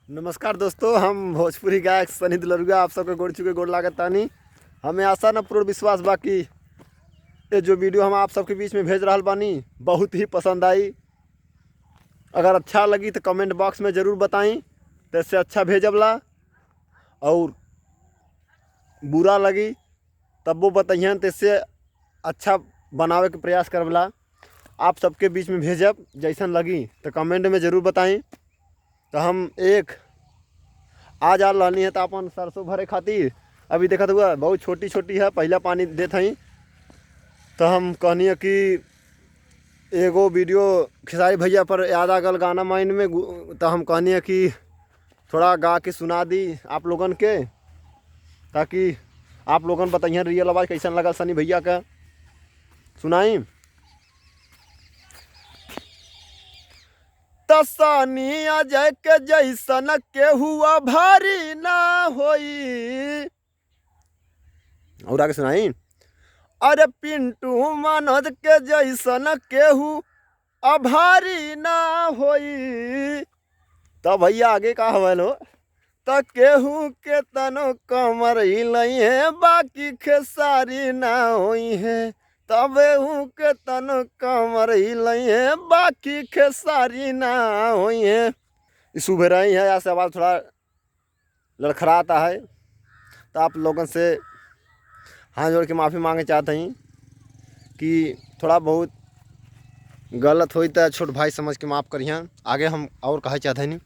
नमस्कार दोस्तों, हम भोजपुरी गायक सनी दुलरुआ आप सबके गोड़ चुके गोड़ लागत तानी। हमें आशा न पूर्ण विश्वास बाकी ये जो वीडियो हम आप सबके बीच में भेज रहा बानी बहुत ही पसंद आई। अगर अच्छा लगी तो कमेंट बॉक्स में ज़रूर बताई तो इससे अच्छा भेजबला, और बुरा लगी तब वो बताइए तो इससे अच्छा बनावे के प्रयास करबला। आप सबके बीच में भेजब, जैसन लगी तो कमेंट में ज़रूर बताई। तो हम एक आज आ रहनी है तो अपन सरसों भरे खातिर अभी देखा हुआ बहुत छोटी छोटी है, पहला पानी देते हैं। तो हम कहनी है कि एगो वीडियो खेसारी भैया पर याद आ गल गाना माइंड में, तो हम कहनी है कि थोड़ा गा के सुना दी आप लोगन के, ताकि आप लोगन बताइए रियल आवाज़ कैसन लगा सनी भैया का। सुनाई तसानी अजय के जैसन के हुआ भारी ना होई। और आगे सुनाई, अरे पिंटू मनोज के जैसन केहू अभारी ना होई। तब भैया आगे का हवलो, तो केहू के तनो कमर हिलई है बाकी खेसारी ना होई है। तब के तनो कमर हिलई है बाकी खेसारी ना होई है। इस सुबह रही है, ऐसे आवाज़ थोड़ा लड़खड़ाता है, तो आप लोगों से हाथ जोड़ के माफ़ी मांगे चाहते हैं कि थोड़ा बहुत गलत हो तो छोट भाई समझ के माफ़ करिए। आगे हम और कहे चाहते नहीं,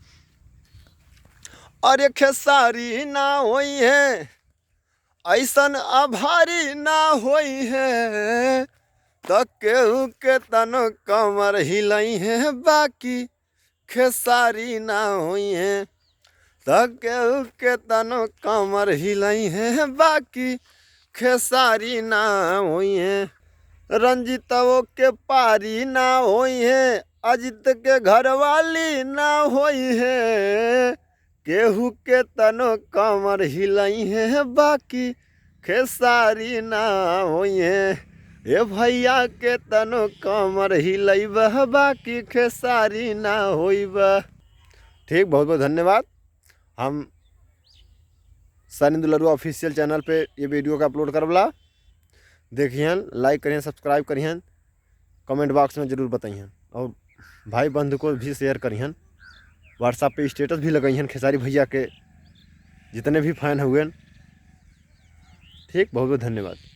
अरे खेसारी ना होई है ऐसन आभारी ना होई है। तो केहू के तनो कमर हिलई है बाकी खेसारी ना होई है। तो केहू के तनो कमर हिलई है बाकी खेसारी ना होई है। रंजितों के पारी ना होई है, अजित के घरवाली ना होई है। केहू के तनो कमर हिलई है बाकी खेसारी ना होई है। ये भैया के तनो कमर हिलई बह बाकी खेसारी ना होई बह। ठीक, बहुत बहुत धन्यवाद। हम सनी दुलरुआ ऑफिशियल चैनल पे ये वीडियो का अपलोड करबला, देखिए, लाइक करिए, सब्सक्राइब करिए, कमेंट बॉक्स में ज़रूर बताइए, और भाई बंधु को भी शेयर करिए, व्हाट्सएप पे स्टेटस भी लगाइए खेसारी भैया के जितने भी फैन हुए। ठीक, बहुत बहुत धन्यवाद।